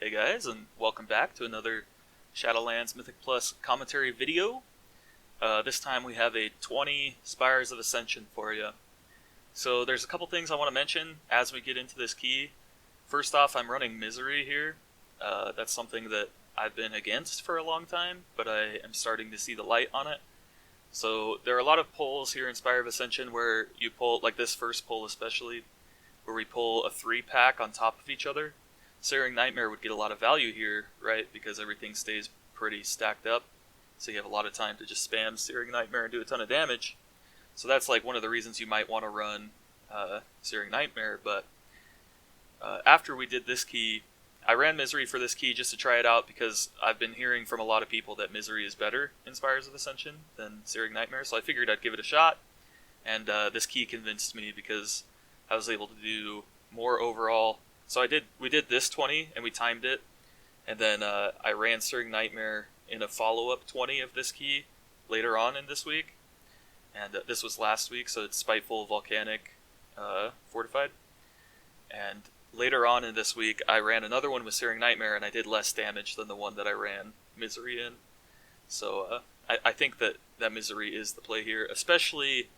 Hey guys, and welcome back to another Shadowlands Mythic Plus commentary video. This time we have a 20 Spires of Ascension for you. So there's a couple things I want to mention as we get into this key. First off, I'm running Misery here. That's something that I've been against for a long time, but I am starting to see the light on it. So there are a lot of pulls here in Spire of Ascension where you pull, like this first pull especially, where we pull a 3-pack on top of each other. Searing Nightmare would get a lot of value here, right? Because everything stays pretty stacked up. So you have a lot of time to just spam Searing Nightmare and do a ton of damage. So that's like one of the reasons you might want to run Searing Nightmare. But after we did this key, I ran Misery for this key just to try it out because I've been hearing from a lot of people that Misery is better in Spires of Ascension than Searing Nightmare. So I figured I'd give it a shot. And this key convinced me because I was able to do more overall. So we did this 20 and we timed it, and then I ran Searing Nightmare in a follow-up 20 of this key later on in this week, and this was last week, so it's Spiteful, Volcanic, Fortified, and later on in this week I ran another one with Searing Nightmare and I did less damage than the one that I ran Misery in, so I think that Misery is the play here, especially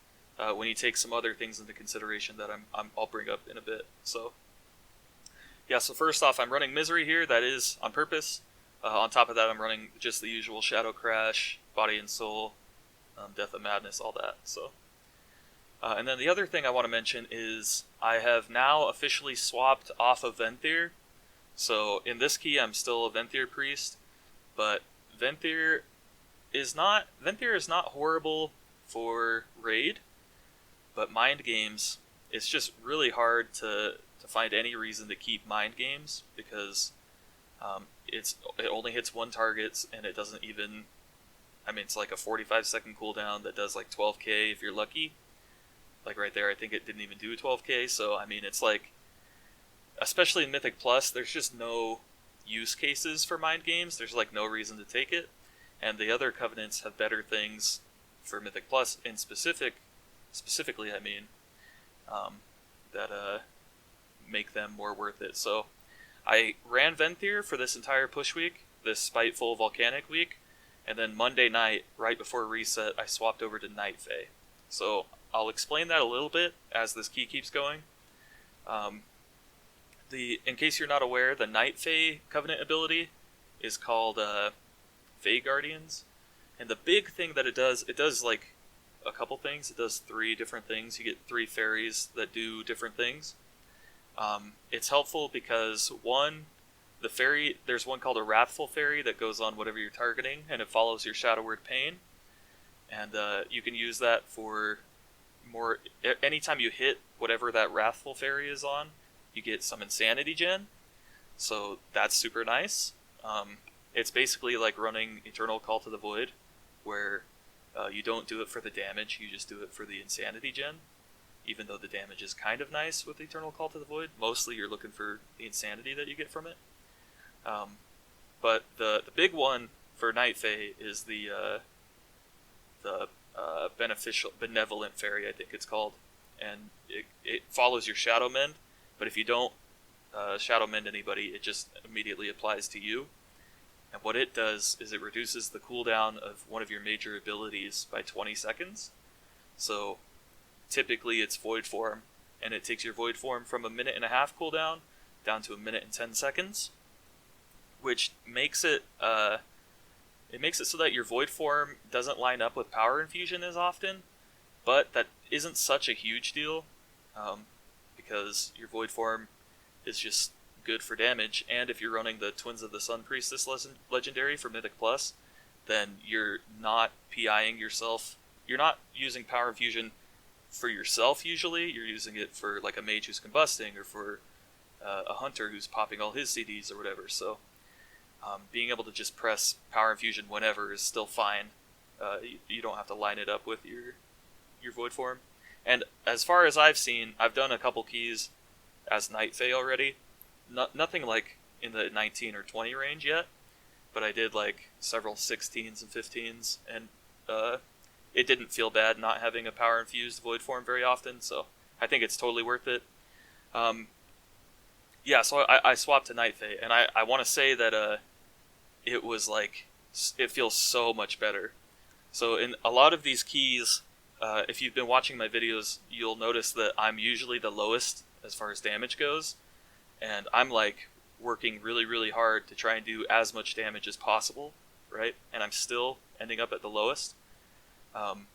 when you take some other things into consideration that I'll bring up in a bit, so... Yeah, so first off, I'm running Misery here. That is on purpose. On top of that, I'm running just the usual Shadow Crash, Body and Soul, Death of Madness, all that. So, and then the other thing I want to mention is I have now officially swapped off of Venthyr. So in this key, I'm still a Venthyr priest, but Venthyr is not horrible for raid, but mind games, it's just really hard to find any reason to keep mind games because it only hits one target and it doesn't even, it's like a 45-second cooldown that does like 12k if you're lucky. Like right there, I think it didn't even do 12k, so it's like, especially in Mythic Plus, there's just no use cases for mind games. There's like no reason to take it, and the other covenants have better things for Mythic Plus in specifically, that make them more worth it. So I ran Venthyr for this entire push week, this Spiteful Volcanic week, and then Monday night, right before reset, I swapped over to Night Fae. So I'll explain that a little bit as this key keeps going. In case you're not aware, the Night Fae Covenant ability is called Fae Guardians, and the big thing that it does like a couple things. It does 3 different things. You get 3 fairies that do different things. It's helpful because there's one called a Wrathful Fairy that goes on whatever you're targeting, and it follows your Shadow Word Pain, and you can use that for more. Anytime you hit whatever that Wrathful Fairy is on, you get some Insanity Gen, so that's super nice. It's basically like running Eternal Call to the Void, where you don't do it for the damage, you just do it for the Insanity Gen. Even though the damage is kind of nice with Eternal Call to the Void, mostly you're looking for the insanity that you get from it. But the big one for Night Fae is the Benevolent Fairy, I think it's called. And it follows your Shadow Mend, but if you don't Shadow Mend anybody, it just immediately applies to you. And what it does is it reduces the cooldown of one of your major abilities by 20 seconds. So typically it's Void Form, and it takes your Void Form from 1.5 minute cooldown down to 1 minute and 10 seconds, which makes it so that your Void Form doesn't line up with Power Infusion as often, but that isn't such a huge deal, because your Void Form is just good for damage, and if you're running the Twins of the Sun Priestess legendary for Mythic Plus, then you're not PIing yourself, you're not using Power Infusion for yourself usually, you're using it for like a mage who's combusting, or for a hunter who's popping all his CDs or whatever, so being able to just press Power Infusion whenever is still fine. You don't have to line it up with your Void Form. And as far as I've seen, I've done a couple keys as Night Fae already. Nothing like in the 19 or 20 range yet, but I did like several 16s and 15s, and it didn't feel bad not having a power infused Void Form very often, so I think it's totally worth it. Yeah, so I swapped to Night Fae, and I want to say that it was like it feels so much better. So in a lot of these keys, if you've been watching my videos, you'll notice that I'm usually the lowest as far as damage goes, and I'm like working really really hard to try and do as much damage as possible, right? And I'm still ending up at the lowest. Um,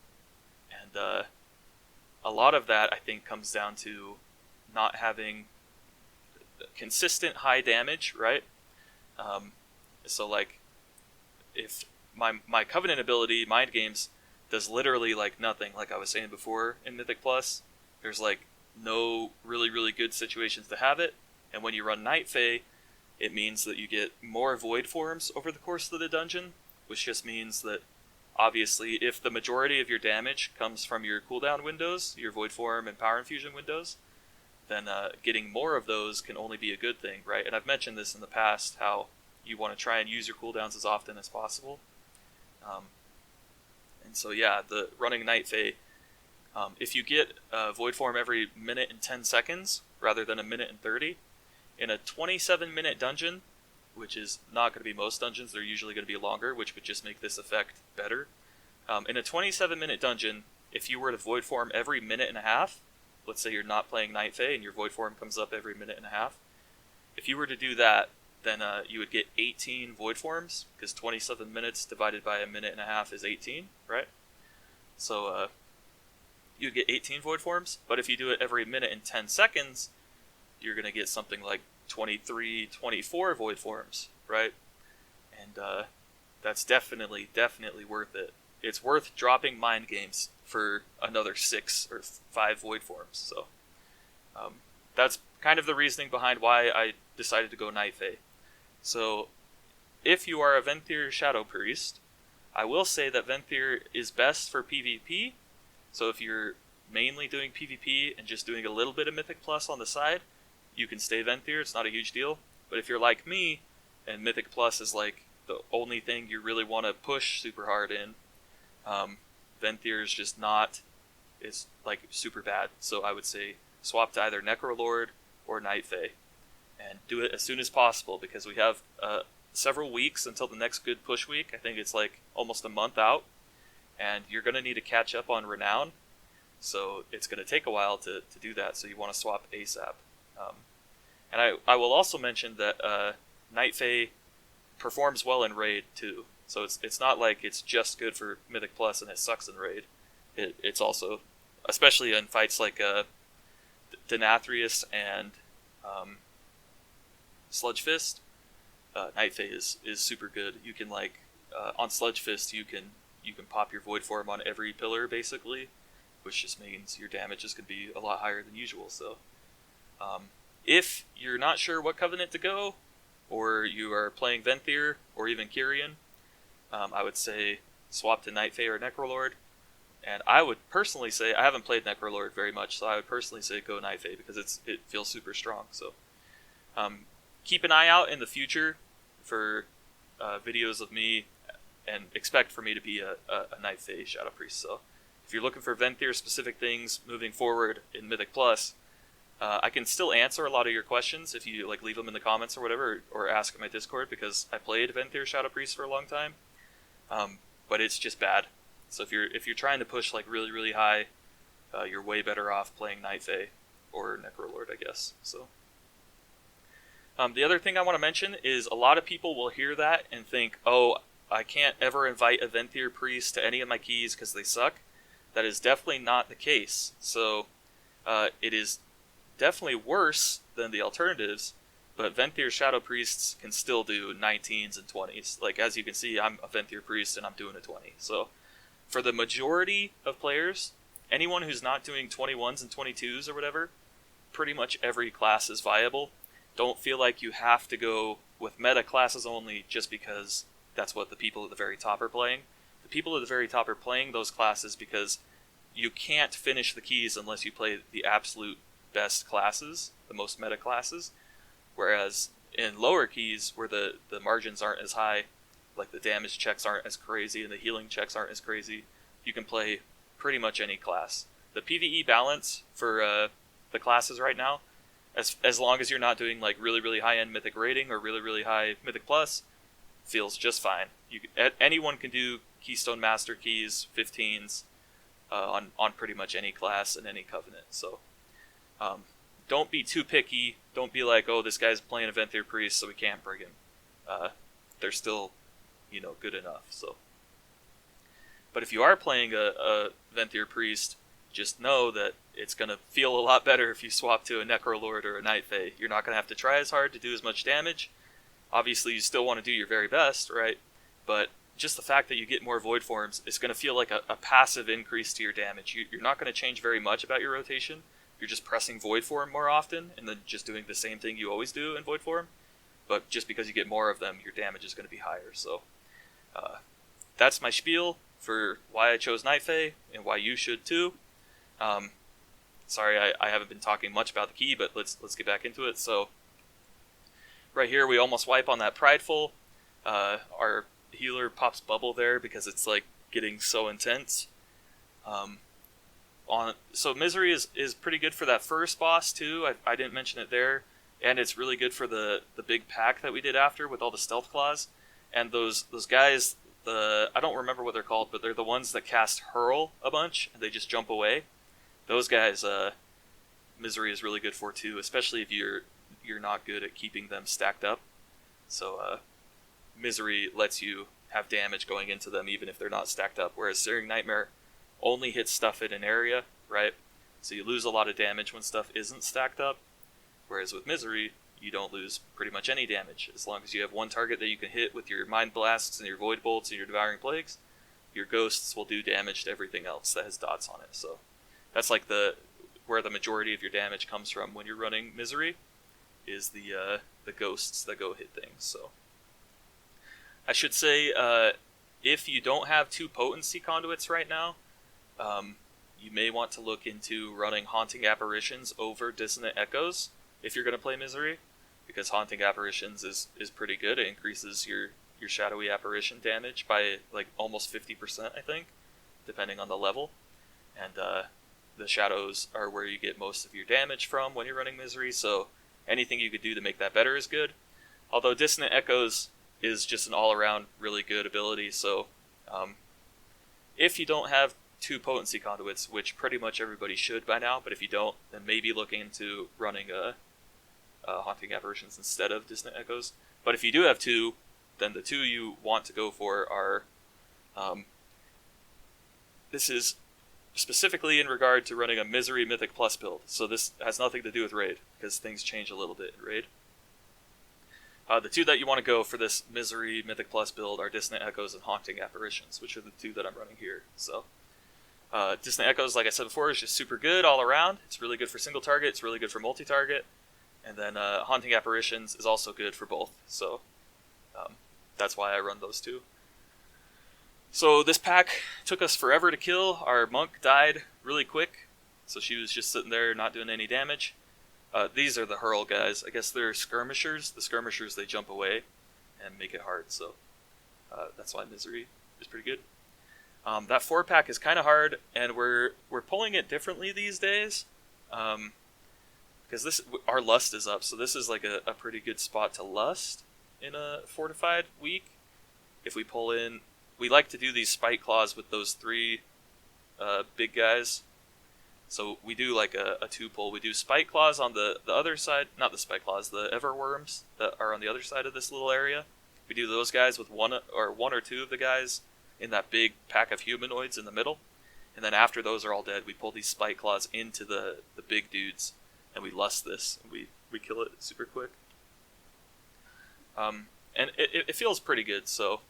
and a lot of that I think comes down to not having consistent high damage, right? Um, so like if my Covenant ability, Mind Games, does literally like nothing, like I was saying before in Mythic Plus. There's like no really really good situations to have it, and when you run Night Fae, it means that you get more Void Forms over the course of the dungeon, which just means that obviously if the majority of your damage comes from your cooldown windows, your Void Form and Power Infusion windows, then getting more of those can only be a good thing, right? And I've mentioned this in the past, how you want to try and use your cooldowns as often as possible. Um, and so yeah, the running Night Fae, if you get Void Form every minute and 10 seconds, rather than a minute and 30, in a 27-minute dungeon, which is not going to be most dungeons, they're usually going to be longer, which would just make this effect better. In a 27-minute dungeon, if you were to Void Form every minute and a half, let's say you're not playing Night Fae and your Void Form comes up every minute and a half, if you were to do that, then you would get 18 Void Forms, because 27 minutes divided by a minute and a half is 18, right? So you'd get 18 Void Forms, but if you do it every minute and 10 seconds, you're going to get something like 23, 24 Void Forms, right? And that's definitely worth it. It's worth dropping Mind Games for another 6 or 5 Void Forms. So that's kind of the reasoning behind why I decided to go Night Fae. So if you are a Venthyr Shadow Priest, I will say that Venthyr is best for PvP. So if you're mainly doing PvP and just doing a little bit of Mythic Plus on the side, you can stay Venthyr, it's not a huge deal. But if you're like me, and Mythic Plus is like the only thing you really want to push super hard in, Venthyr is just not, it's like super bad. So I would say swap to either Necrolord or Night Fae, and do it as soon as possible, because we have several weeks until the next good push week. I think it's like almost a month out, and you're going to need to catch up on Renown, so it's going to take a while to do that, so you want to swap ASAP. And I will also mention that Night Fae performs well in Raid too, so it's not like it's just good for Mythic Plus and it sucks in Raid. It's also, especially in fights like Denathrius and Sludge Fist, Night Fae is super good. You can like on Sludge Fist you can pop your Void Form on every pillar basically, which just means your damage is going to be a lot higher than usual. So if you're not sure what Covenant to go, or you are playing Venthyr or even Kyrian, I would say swap to Night Fae or Necrolord. And I would personally say, I haven't played Necrolord very much, so I would personally say go Night Fae, because it feels super strong. So keep an eye out in the future for videos of me, and expect for me to be a Night Fae Shadow Priest. So if you're looking for Venthyr specific things moving forward in Mythic Plus, I can still answer a lot of your questions if you like leave them in the comments or whatever, or ask in my Discord, because I played Venthyr Shadow Priest for a long time, but it's just bad. So if you're trying to push like really really high, you're way better off playing Night Fae or Necrolord, I guess. So the other thing I want to mention is a lot of people will hear that and think, oh, I can't ever invite a Venthyr Priest to any of my keys because they suck. That is definitely not the case. So it is definitely worse than the alternatives, but Venthyr Shadow Priests can still do 19s and 20s. Like, as you can see, I'm a Venthyr Priest and I'm doing a 20. So for the majority of players, anyone who's not doing 21s and 22s or whatever, pretty much every class is viable. Don't feel like you have to go with meta classes only just because that's what the people at the very top are playing. The people at the very top are playing those classes because you can't finish the keys unless you play the absolute best classes, the most meta classes. Whereas in lower keys, where the margins aren't as high, like the damage checks aren't as crazy and the healing checks aren't as crazy, you can play pretty much any class. The PvE balance for the classes right now, As long as you're not doing like really really high end mythic rating or really really high mythic plus, feels just fine. Anyone can do Keystone Master keys 15s on pretty much any class and any covenant. So don't be too picky. Don't be like, oh, this guy's playing a Venthyr Priest, so we can't bring him. They're still, good enough. So, but if you are playing a Venthyr Priest, just know that it's going to feel a lot better if you swap to a Necrolord or a Night Fae. You're not going to have to try as hard to do as much damage. Obviously, you still want to do your very best, right? But just the fact that you get more Void Forms is going to feel like a passive increase to your damage. You're not going to change very much about your rotation. You're just pressing Void Form more often, and then just doing the same thing you always do in Void Form. But just because you get more of them, your damage is going to be higher. So that's my spiel for why I chose Night Fae, and why you should too. Sorry, I haven't been talking much about the key, but let's get back into it. So right here, we almost wipe on that Prideful. Our healer pops bubble there because it's like getting so intense. So Misery is pretty good for that first boss too. I didn't mention it there, and it's really good for the big pack that we did after with all the stealth claws. And those guys, I don't remember what they're called, but they're the ones that cast Hurl a bunch and they just jump away. Those guys, Misery is really good for too, especially if you're not good at keeping them stacked up. So Misery lets you have damage going into them even if they're not stacked up, whereas Searing Nightmare only hits stuff in an area, right? So you lose a lot of damage when stuff isn't stacked up, whereas with Misery, you don't lose pretty much any damage. As long as you have one target that you can hit with your Mind Blasts and your Void Bolts and your Devouring Plagues, your Ghosts will do damage to everything else that has dots on it. So that's like where the majority of your damage comes from when you're running Misery, is the Ghosts that go hit things. So I should say, if you don't have 2 potency conduits right now, you may want to look into running Haunting Apparitions over Dissonant Echoes if you're going to play Misery, because Haunting Apparitions is pretty good. It increases your Shadowy Apparition damage by like almost 50%, I think, depending on the level. And the shadows are where you get most of your damage from when you're running Misery, so anything you could do to make that better is good. Although Dissonant Echoes is just an all-around really good ability, so if you don't have 2 potency conduits, which pretty much everybody should by now, but if you don't, then maybe looking into running Haunting Apparitions instead of Dissonant Echoes. But if you do have 2, then the 2 you want to go for are... this is specifically in regard to running a Misery Mythic Plus build, so this has nothing to do with Raid, because things change a little bit in Raid. The 2 that you want to go for this Misery Mythic Plus build are Dissonant Echoes and Haunting Apparitions, which are the 2 that I'm running here. So, Dissonant Echoes, like I said before, is just super good all around. It's really good for single target, it's really good for multi-target, and then Haunting Apparitions is also good for both. So, that's why I run those 2. So this pack took us forever to kill. Our monk died really quick, so she was just sitting there not doing any damage. These are the Hurl guys. I guess they're skirmishers. The skirmishers, they jump away and make it hard, so that's why Misery is pretty good. That 4-pack is kind of hard, and we're pulling it differently these days, because our Lust is up, so this is like a pretty good spot to Lust in a fortified week. If we pull in... We like to do these Spike Claws with those 3 big guys. So we do like a 2-pull. We do Spike Claws on the other side. Not the Spike Claws, the Everworms that are on the other side of this little area. We do those guys with one or 2 of the guys in that big pack of humanoids in the middle. And then after those are all dead, we pull these Spike Claws into the big dudes. And we Lust this. And we kill it super quick. And it feels pretty good, so...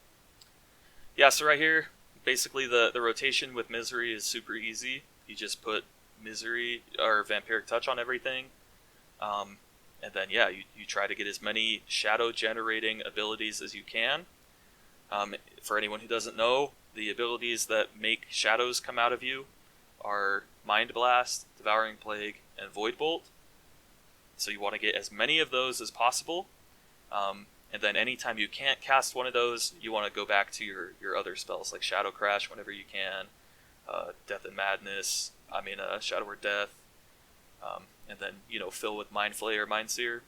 Yeah, so right here, basically the rotation with Misery is super easy. You just put Misery or Vampiric Touch on everything. And then, yeah, you try to get as many shadow-generating abilities as you can. For anyone who doesn't know, the abilities that make shadows come out of you are Mind Blast, Devouring Plague, and Void Bolt. So you want to get as many of those as possible. And then anytime you can't cast one of those, you want to go back to your other spells, like Shadow Crash whenever you can, Death and Madness, Shadow or Death. and then, you know, fill with Mind Flay or Mind Seer.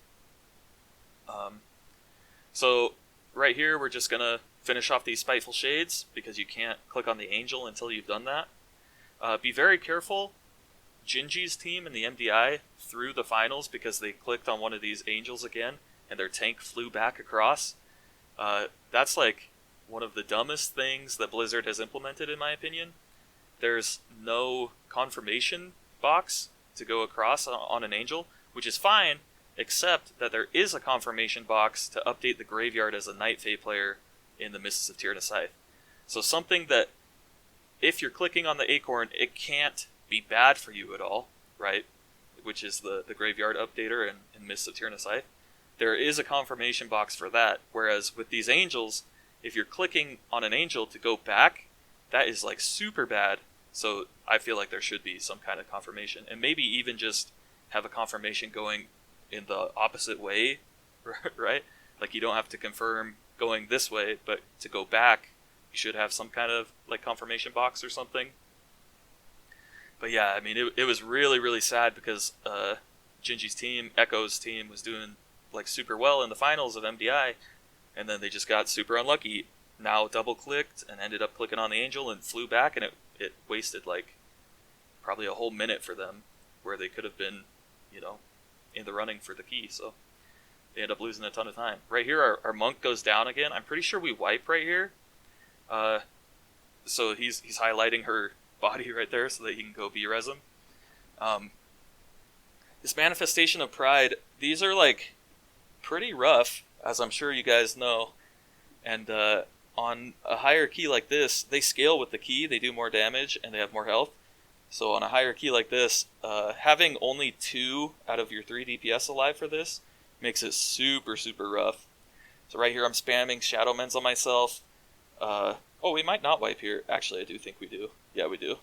So right here, we're just going to finish off these Spiteful Shades, because you can't click on the Angel until you've done that. Be very careful. Gingy's team in the MDI threw the finals because they clicked on one of these Angels again, and their tank flew back across. That's like one of the dumbest things that Blizzard has implemented, in my opinion. There's no confirmation box to go across on an Angel, which is fine, except that there is a confirmation box to update the graveyard as a Night Fae player in the Mists of Tyrna Scythe. So something that, if you're clicking on the Acorn, it can't be bad for you at all, right? Which is the graveyard updater in Mists of Tyrna Scythe. There is a confirmation box for that, whereas with these Angels, if you're clicking on an Angel to go back, that is like super bad. So I feel like there should be some kind of confirmation, and maybe even just have a confirmation going in the opposite way, right? Like you don't have to confirm going this way, but to go back, you should have some kind of like confirmation box or something. But yeah, I mean, it was really, really sad because Gingy's team, Echo's team, was doing like super well in the finals of MDI, and then they just got super unlucky. Now double clicked and ended up clicking on the Angel and flew back, and it wasted like probably a whole minute for them, where they could have been, you know, in the running for the key. So they end up losing a ton of time. Right here, our monk goes down again. I'm pretty sure we wipe right here. So he's highlighting her body right there so that he can go B-res him. This Manifestation of Pride, these are like pretty rough, as I'm sure you guys know. And on a higher key like this, they scale with the key, they do more damage, and they have more health. So on a higher key like this, having only 2 out of your 3 DPS alive for this makes it super, super rough. So right here I'm spamming Shadow Mends on myself. Oh, we might not wipe here. Actually, I do think we do. Yeah, we do.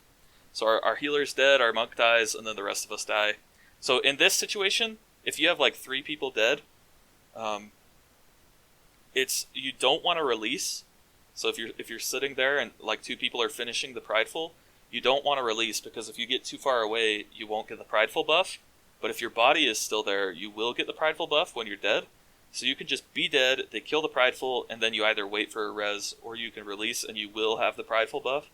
So our healer's dead, our monk dies, and then the rest of us die. So in this situation, if you have like 3 people dead, you don't want to release. So if you're sitting there and like 2 people are finishing the Prideful, you don't want to release, because if you get too far away, you won't get the Prideful buff. But if your body is still there, you will get the Prideful buff when you're dead. So you can just be dead, they kill the Prideful, and then you either wait for a res, or you can release and you will have the Prideful buff.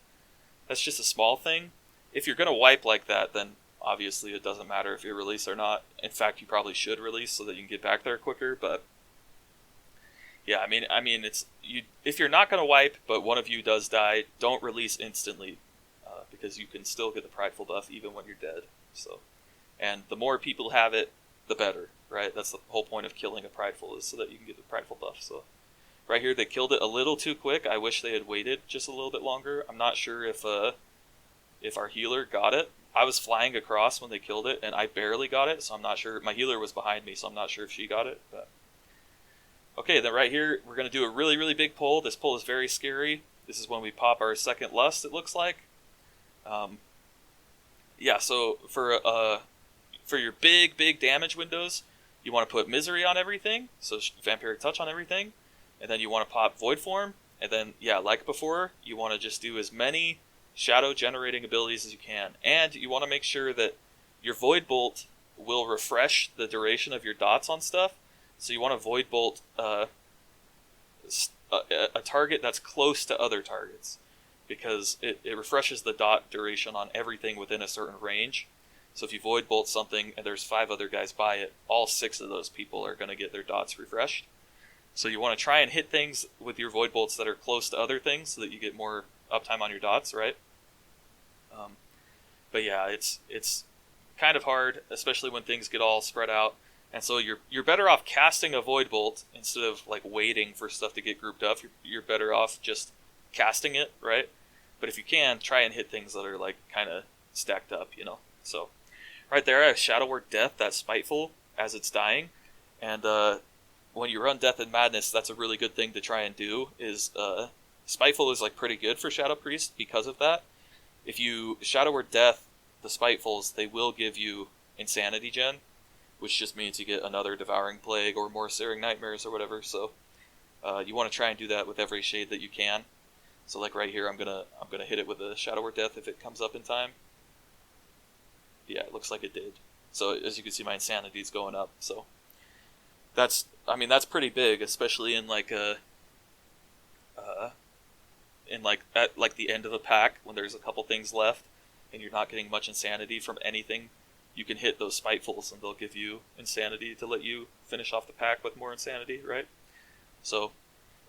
That's just a small thing. If you're going to wipe like that, then obviously it doesn't matter if you release or not. In fact, you probably should release so that you can get back there quicker, but yeah, I mean, if you're not going to wipe, but one of you does die, don't release instantly, because you can still get the Prideful buff even when you're dead. So, and the more people have it, the better, right? That's the whole point of killing a Prideful, is so that you can get the Prideful buff. So, right here they killed it a little too quick. I wish they had waited just a little bit longer. I'm not sure if our healer got it. I was flying across when they killed it, and I barely got it, so I'm not sure. My healer was behind me, so I'm not sure if she got it. But okay, then right here, we're going to do a really, really big pull. This pull is very scary. This is when we pop our second Lust, it looks like. Yeah, so for your big damage windows, you want to put Misery on everything, so Vampiric Touch on everything, and then you want to pop Void Form, and then, yeah, like before, you want to just do as many shadow generating abilities as you can, and you want to make sure that your Void Bolt will refresh the duration of your dots on stuff. So you want to Void Bolt a target that's close to other targets, because it refreshes the dot duration on everything within a certain range. So if you Void Bolt something and there's 5 other guys by it, all 6 of those people are going to get their dots refreshed. So you want to try and hit things with your Void Bolts that are close to other things so that you get more uptime on your dots, right? But yeah, it's kind of hard, especially when things get all spread out. And so you're better off casting a Void Bolt instead of like waiting for stuff to get grouped up. You're better off just casting it, right? But if you can, try and hit things that are like kind of stacked up, you know. So right there, I have Shadow Word Death, that's Spiteful as it's dying. And when you run Death and Madness, that's a really good thing to try and do. Is Spiteful is like pretty good for Shadow Priest because of that. If you Shadow Word Death the Spitefuls, they will give you Insanity Gen, which just means you get another Devouring Plague or more Searing Nightmares or whatever. So you want to try and do that with every shade that you can. So like right here, I'm gonna hit it with a Shadow Word Death if it comes up in time. Yeah, it looks like it did. So as you can see, my insanity is going up. So that's pretty big, especially in like at like the end of the pack when there's a couple things left and you're not getting much insanity from anything. You can hit those spitefuls and they'll give you insanity to let you finish off the pack with more insanity, right? So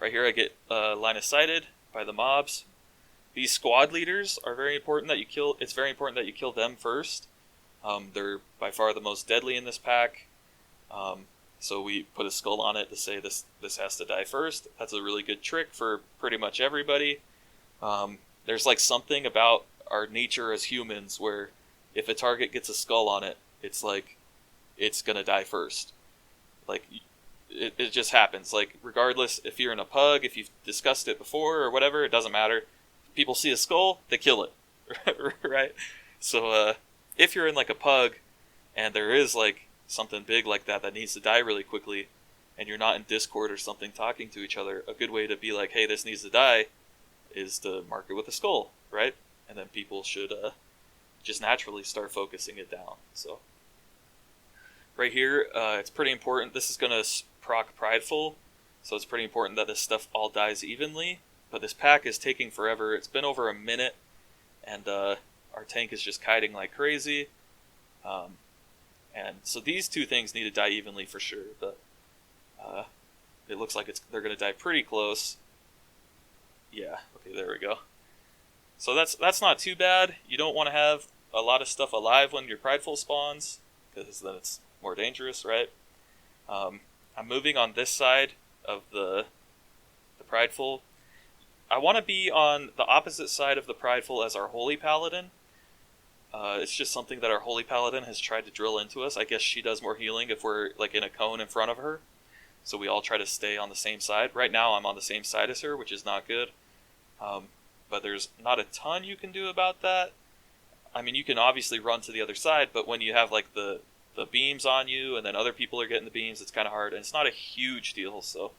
right here I get line of sighted by the mobs. These squad leaders are very important that you kill. It's very important that you kill them first. They're by far the most deadly in this pack. So we put a skull on it to say this has to die first. That's a really good trick for pretty much everybody. There's like something about our nature as humans where if a target gets a skull on it, it's like it's gonna die first. Like it just happens. Like regardless if you're in a pug, if you've discussed it before or whatever, it doesn't matter. People see a skull, they kill it, right? So if you're in like a pug and there is like something big like that needs to die really quickly, and you're not in Discord or something talking to each other, a good way to be like, hey, this needs to die, is to mark it with a skull, right? And then people should just naturally start focusing it down. So right here, it's pretty important. This is going to proc Prideful, so it's pretty important that this stuff all dies evenly. But this pack is taking forever. It's been over a minute, and our tank is just kiting like crazy. And so these two things need to die evenly for sure, but it looks like they're going to die pretty close. Yeah, okay, there we go. So that's not too bad. You don't want to have a lot of stuff alive when your Prideful spawns, because then it's more dangerous, right? I'm moving on this side of the Prideful. I want to be on the opposite side of the Prideful as our Holy Paladin. It's just something that our Holy Paladin has tried to drill into us. I guess she does more healing if we're like in a cone in front of her. So we all try to stay on the same side. Right now I'm on the same side as her, which is not good. But there's not a ton you can do about that. I mean, you can obviously run to the other side, but when you have like the beams on you and then other people are getting the beams, it's kind of hard. And it's not a huge deal, so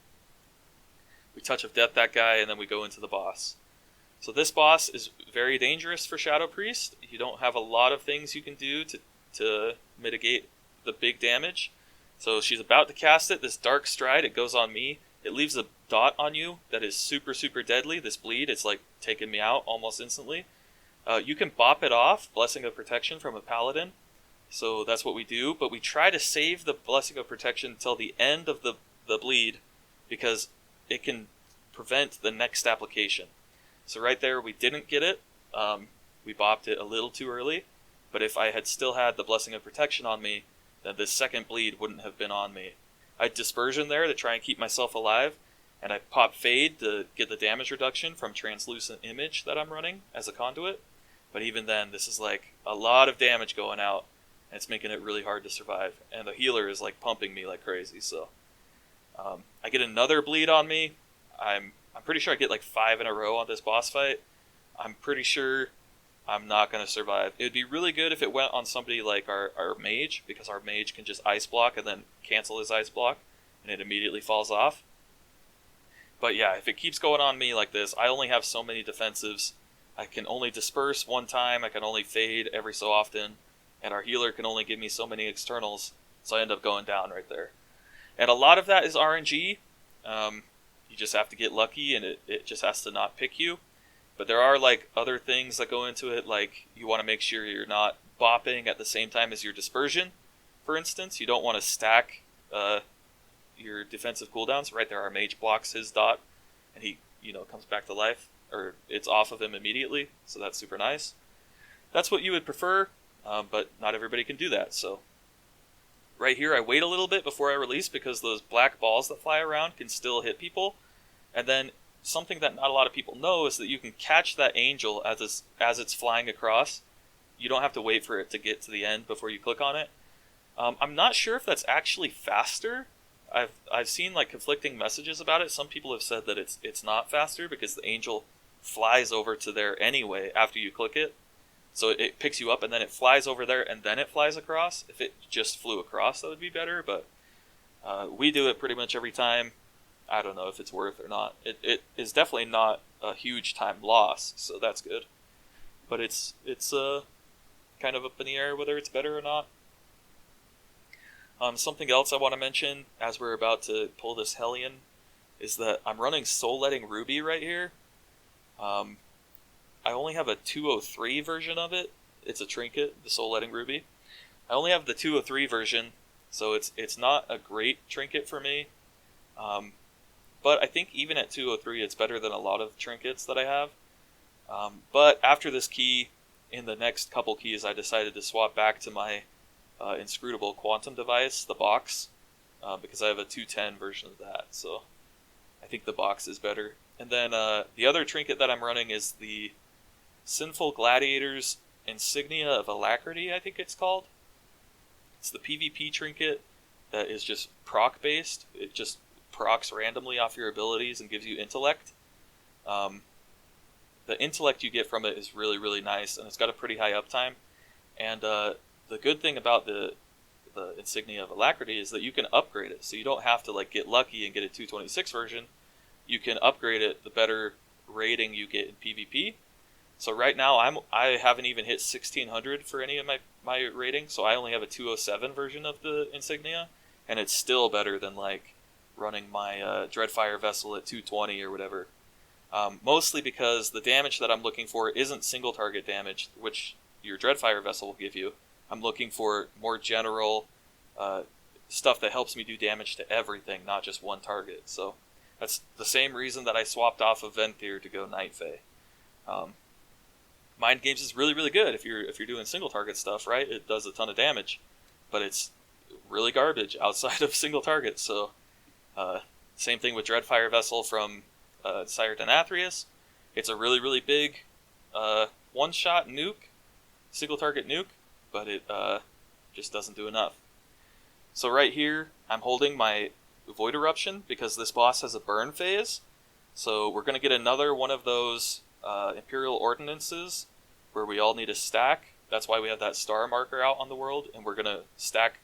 we touch of death that guy and then we go into the boss. So this boss is very dangerous for Shadow Priest. You don't have a lot of things you can do to mitigate the big damage. So she's about to cast it, this Dark Stride, it goes on me. It leaves a dot on you that is super, super deadly. This bleed, it's like taking me out almost instantly. You can bop it off, Blessing of Protection from a Paladin. So that's what we do, but we try to save the Blessing of Protection until the end of the bleed, because it can prevent the next application. So right there, we didn't get it. We bopped it a little too early, but if I had still had the Blessing of Protection on me, then this second bleed wouldn't have been on me. I had Dispersion there to try and keep myself alive, and I pop Fade to get the damage reduction from Translucent Image that I'm running as a conduit. But even then, this is like a lot of damage going out, and it's making it really hard to survive. And the healer is like pumping me like crazy, so I get another bleed on me. I'm pretty sure I get like 5 in a row on this boss fight. I'm pretty sure I'm not going to survive. It would be really good if it went on somebody like our mage, because our mage can just ice block and then cancel his ice block, and it immediately falls off. But yeah, if it keeps going on me like this, I only have so many defensives. I can only disperse one time, I can only fade every so often, and our healer can only give me so many externals, so I end up going down right there. And a lot of that is RNG. You just have to get lucky, and it just has to not pick you. But there are like other things that go into it, like you want to make sure you're not bopping at the same time as your dispersion. For instance, you don't want to stack your defensive cooldowns. Right there, our mage blocks his dot, and he comes back to life, or it's off of him immediately. So that's super nice. That's what you would prefer, but not everybody can do that. So right here, I wait a little bit before I release, because those black balls that fly around can still hit people, and then something that not a lot of people know is that you can catch that angel as it's flying across. You don't have to wait for it to get to the end before you click on it. I'm not sure if that's actually faster. I've seen like conflicting messages about it. Some people have said that it's not faster because the angel flies over to there anyway after you click it. So it picks you up and then it flies over there and then it flies across. If it just flew across, that would be better, but we do it pretty much every time. I don't know if it's worth or not. It is definitely not a huge time loss, so that's good. But it's kind of up in the air whether it's better or not. Something else I want to mention as we're about to pull this Hellion is that I'm running Soul Letting Ruby right here. I only have a 203 version of it. It's a trinket, the Soul Letting Ruby. I only have the 203 version, so it's not a great trinket for me. But I think even at 203, it's better than a lot of trinkets that I have. But after this key, in the next couple keys, I decided to swap back to my inscrutable quantum device, the box, because I have a 210 version of that. So I think the box is better. And then the other trinket that I'm running is the Sinful Gladiator's Insignia of Alacrity, I think it's called. It's the PvP trinket that is just proc based. It just procs randomly off your abilities and gives you intellect. The intellect you get from it is really, really nice, and it's got a pretty high uptime. And the good thing about the Insignia of Alacrity is that you can upgrade it, so you don't have to like get lucky and get a 226 version. You can upgrade it the better rating you get in PvP. So right now I haven't even hit 1600 for any of my ratings, so I only have a 207 version of the Insignia, and it's still better than like running my Dreadfire Vessel at 220 or whatever. Mostly because the damage that I'm looking for isn't single target damage, which your Dreadfire Vessel will give you. I'm looking for more general stuff that helps me do damage to everything, not just one target. So that's the same reason that I swapped off of Venthyr to go Night Fae. Mind Games is really, really good if you're doing single target stuff, right? It does a ton of damage, but it's really garbage outside of single target. So same thing with Dreadfire Vessel from Sire Denathrius. It's a really, really big one-shot nuke, single target nuke, but it just doesn't do enough. So right here, I'm holding my Void Eruption because this boss has a burn phase. So we're going to get another one of those Imperial Ordinances where we all need a stack. That's why we have that star marker out on the world, and we're going to stack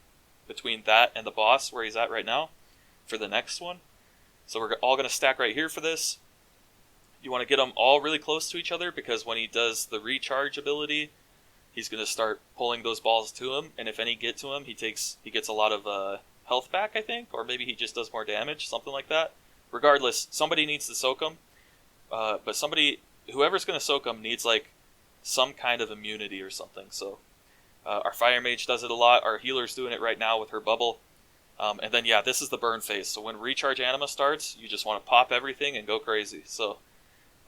between that and the boss where he's at right now for the next one. So we're all going to stack right here for this. You want to get them all really close to each other because when he does the recharge ability, he's going to start pulling those balls to him, and if any get to him, he gets a lot of health back, I think, or maybe he just does more damage, something like that. Regardless, somebody needs to soak him, but whoever's going to soak him needs like some kind of immunity or something. So our Fire Mage does it a lot. Our healer's doing it right now with her bubble. And then, yeah, this is the burn phase. So when Recharge Anima starts, you just want to pop everything and go crazy. So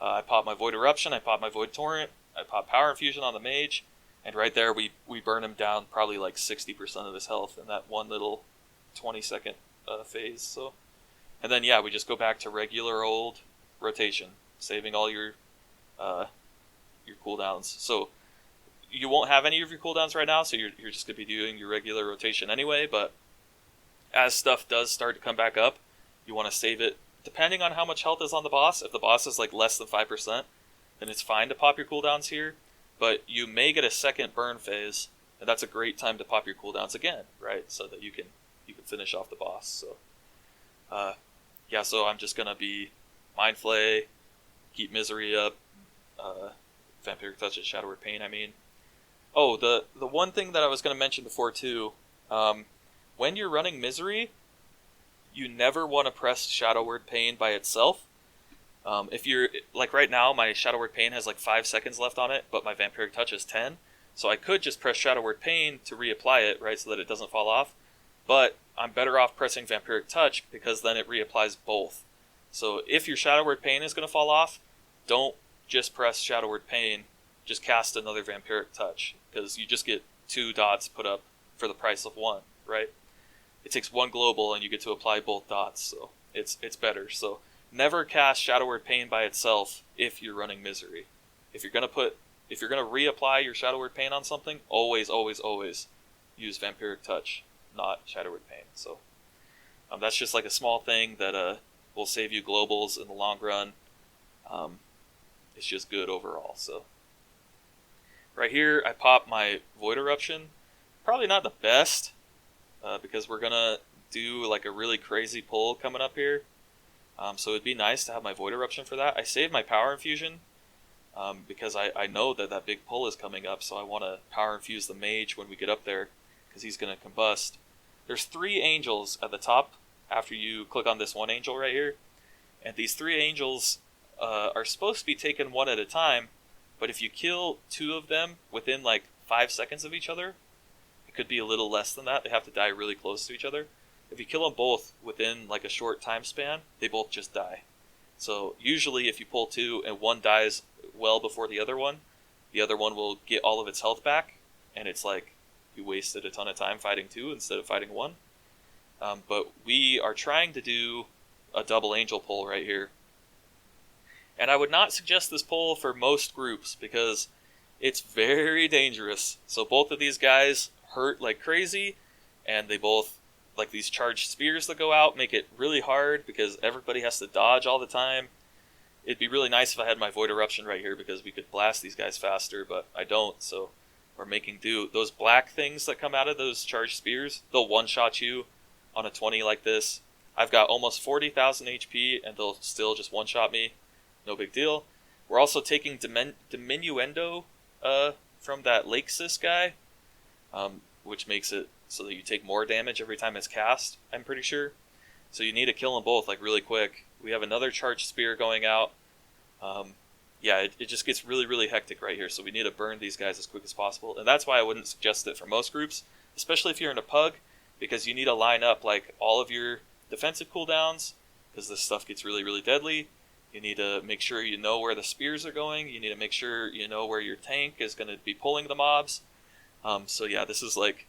I pop my Void Eruption, I pop my Void Torrent, I pop Power Infusion on the Mage, and right there we burn him down probably like 60% of his health in that one little 20-second phase. So, and then, yeah, we just go back to regular old rotation, saving all your cooldowns. So you won't have any of your cooldowns right now, so you're just going to be doing your regular rotation anyway, but as stuff does start to come back up, you want to save it depending on how much health is on the boss. If the boss is like less than 5%, then it's fine to pop your cooldowns here, but you may get a second burn phase, and that's a great time to pop your cooldowns again, right? So that you can finish off the boss. So yeah, so I'm just gonna be Mind Flay, keep Misery up, Vampiric Touch and Shadow Word Pain, I mean. Oh, the one thing that I was gonna mention before too, when you're running Misery, you never want to press Shadow Word Pain by itself. If you're, like right now, my Shadow Word Pain has like 5 seconds left on it, but my Vampiric Touch is 10. So I could just press Shadow Word Pain to reapply it, right, so that it doesn't fall off. But I'm better off pressing Vampiric Touch because then it reapplies both. So if your Shadow Word Pain is going to fall off, don't just press Shadow Word Pain, just cast another Vampiric Touch, because you just get 2 dots put up for the price of 1, right? It takes 1 global and you get to apply both dots, so it's better. So never cast Shadow Word Pain by itself if you're running Misery. If you're gonna reapply your Shadow Word Pain on something, always use Vampiric Touch, not Shadow Word Pain. So that's just like a small thing that will save you globals in the long run. It's just good overall. So right here, I pop my Void Eruption. Probably not the best, because we're gonna do like a really crazy pull coming up here. So it'd be nice to have my Void Eruption for that. I saved my Power Infusion because I know that big pull is coming up, so I want to Power Infuse the Mage when we get up there because he's going to combust. there's 3 angels at the top after you click on this one angel right here. And these 3 angels are supposed to be taken one at a time, but if you kill 2 of them within like 5 seconds of each other, it could be a little less than that. They have to die really close to each other. If you kill them both within like a short time span, they both just die. So usually if you pull 2 and one dies well before the other one will get all of its health back, and it's like you wasted a ton of time fighting 2 instead of fighting 1. But we are trying to do a double angel pull right here. And I would not suggest this pull for most groups because it's very dangerous. So both of these guys hurt like crazy, and they both, like these charged spears that go out, make it really hard because everybody has to dodge all the time. It'd be really nice if I had my Void Eruption right here because we could blast these guys faster, but I don't, so we're making do. Those black things that come out of those charged spears, they'll one-shot you on a 20 like this. I've got almost 40,000 HP, and they'll still just one-shot me. No big deal. We're also taking Diminuendo from that Lakesys guy, which makes it so that you take more damage every time it's cast, I'm pretty sure. So you need to kill them both like really quick. We have another charged spear going out. Yeah, it just gets really, really hectic right here, so we need to burn these guys as quick as possible. And that's why I wouldn't suggest it for most groups, especially if you're in a pug, because you need to line up like all of your defensive cooldowns, because this stuff gets really, really deadly. You need to make sure you know where the spears are going. You need to make sure you know where your tank is going to be pulling the mobs. So yeah, this is like,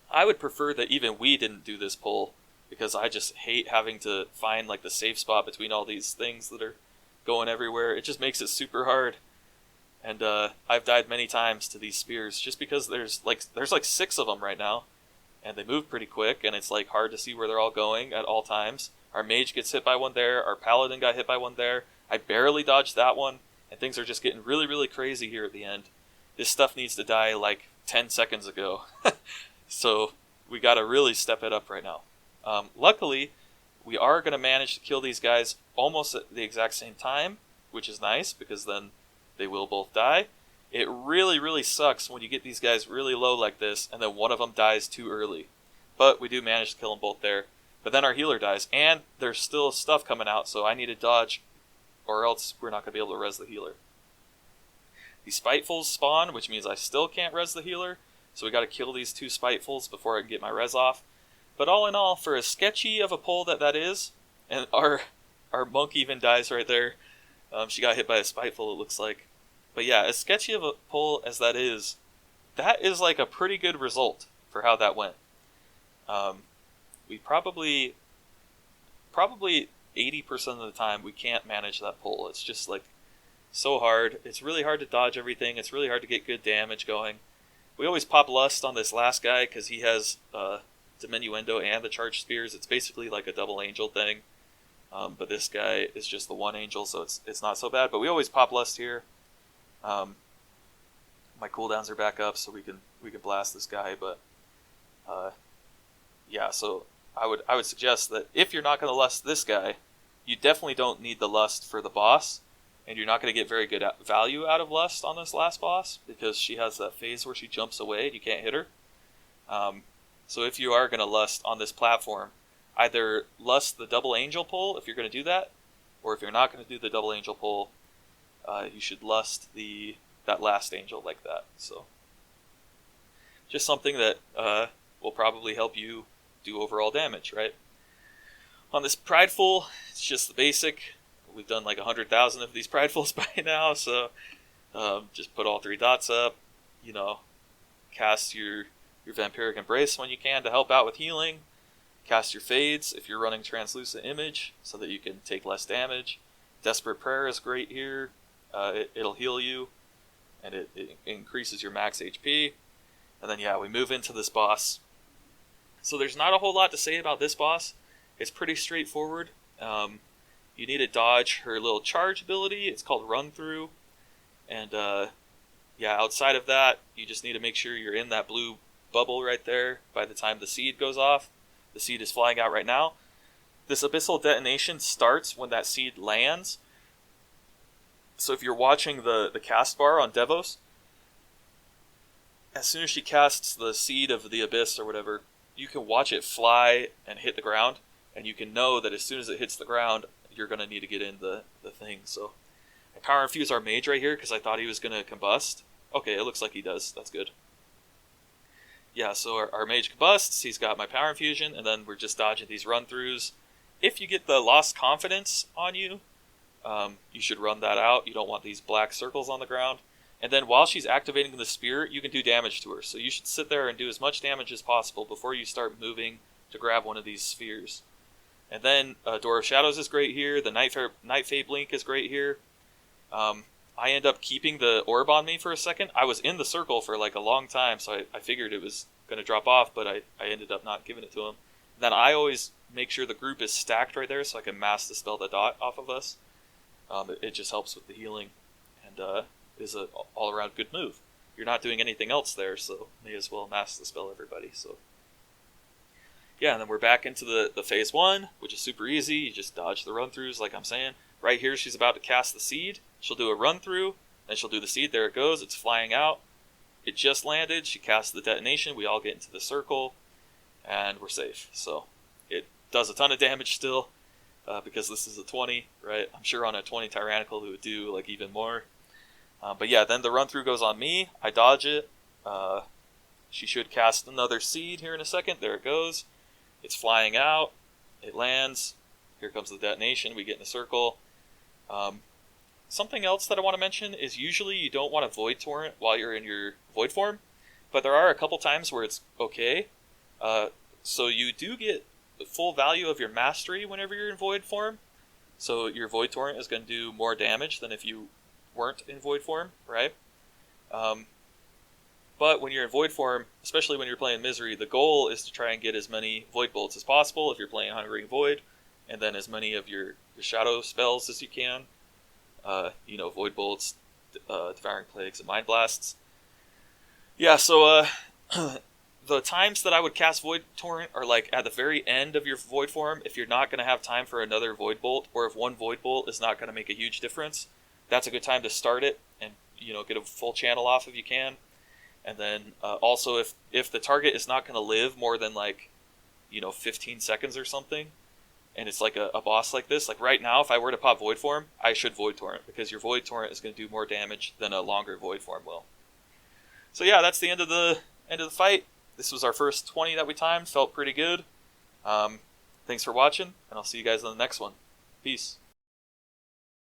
I would prefer that even we didn't do this pull, because I just hate having to find like the safe spot between all these things that are going everywhere. It just makes it super hard. And I've died many times to these spears just because there's like 6 of them right now, and they move pretty quick, and it's like hard to see where they're all going at all times. Our mage gets hit by one there, our paladin got hit by one there. I barely dodged that one, and things are just getting really, really crazy here at the end. This stuff needs to die like 10 seconds ago. So we gotta really step it up right now. Luckily, we are going to manage to kill these guys almost at the exact same time, which is nice, because then they will both die. It really, really sucks when you get these guys really low like this, and then one of them dies too early. But we do manage to kill them both there. But then our healer dies, and there's still stuff coming out, so I need to dodge, or else we're not going to be able to res the healer. These Spitefuls spawn, which means I still can't res the healer, so we got to kill these 2 Spitefuls before I can get my res off. But all in all, for as sketchy of a pull that is, and our monk even dies right there. She got hit by a Spiteful, it looks like. But yeah, as sketchy of a pull as that is like a pretty good result for how that went. We probably 80% of the time we can't manage that pull. It's just like so hard. It's really hard to dodge everything. It's really hard to get good damage going. We always pop Lust on this last guy because he has Diminuendo and the charged spears. It's basically like a double angel thing. But this guy is just the one angel, so it's not so bad. But we always pop Lust here. My cooldowns are back up, so we can blast this guy. But yeah, so I would suggest that if you're not going to lust this guy, you definitely don't need the lust for the boss, and you're not going to get very good value out of lust on this last boss because she has that phase where she jumps away and you can't hit her. So if you are going to lust on this platform, either lust the double angel pull if you're going to do that, or if you're not going to do the double angel pull, you should lust that last angel like that. So just something that will probably help you do overall damage, right? On this Prideful, it's just the basic. We've done like 100,000 of these Pridefuls by now, so just put all 3 dots up, cast your Vampiric Embrace when you can to help out with healing, cast your Fades if you're running Translucent Image so that you can take less damage. Desperate Prayer is great here. It'll heal you, and it increases your max HP. And then yeah, we move into this boss. So there's not a whole lot to say about this boss. It's pretty straightforward. You need to dodge her little charge ability. It's called Run Through. And yeah, outside of that, you just need to make sure you're in that blue bubble right there by the time the seed goes off. The seed is flying out right now. This Abyssal Detonation starts when that seed lands. So if you're watching the cast bar on Devos, as soon as she casts the Seed of the Abyss or whatever, you can watch it fly and hit the ground, and you can know that as soon as it hits the ground, you're going to need to get in the thing. So I power infuse our mage right here because I thought he was going to combust. Okay, it looks like he does. That's good. Yeah, so our mage combusts, he's got my power infusion, and then we're just dodging these run-throughs. If you get the lost confidence on you, you should run that out. You don't want these black circles on the ground. And then while she's activating the spirit, you can do damage to her. So you should sit there and do as much damage as possible before you start moving to grab one of these spheres. And then Door of Shadows is great here. The Night Fade Blink is great here. I end up keeping the orb on me for a second. I was in the circle for like a long time, so I figured it was going to drop off, but I ended up not giving it to him. Then I always make sure the group is stacked right there so I can mass dispel the dot off of us. It just helps with the healing, and is an all-around good move. You're not doing anything else there, so may as well mass dispel everybody. So yeah, and then we're back into the phase 1, which is super easy. You just dodge the run-throughs like I'm saying. Right here, she's about to cast the seed. She'll do a run-through, then she'll do the seed. There it goes. It's flying out. It just landed. She casts the detonation. We all get into the circle, and we're safe. So it does a ton of damage still, because this is a 20, right? I'm sure on a 20 Tyrannical it would do like even more. But yeah, then the run-through goes on me. I dodge it. She should cast another seed here in a second. There it goes. It's flying out. It lands. Here comes the detonation. We get in the circle. Something else that I want to mention is usually you don't want to Void Torrent while you're in your Void form, but there are a couple times where it's okay. So you do get the full value of your mastery whenever you're in Void form. So your Void Torrent is going to do more damage than if you weren't in Void form, right? But when you're in Void form, especially when you're playing Misery, the goal is to try and get as many Void Bolts as possible if you're playing Hungering Void, and then as many of your Shadow spells as you can. Void Bolts, Devouring Plagues, and Mind Blasts. Yeah, so the times that I would cast Void Torrent are like at the very end of your Void form, if you're not going to have time for another Void Bolt, or if one Void Bolt is not going to make a huge difference. That's a good time to start it and, get a full channel off if you can. And then also if the target is not going to live more than 15 seconds or something, and it's like a boss like this, like right now, if I were to pop Void Form, I should Void Torrent, because your Void Torrent is going to do more damage than a longer Void Form will. So yeah, that's the end of the fight. This was our first 20 that we timed. Felt pretty good. Thanks for watching, and I'll see you guys on the next one. Peace.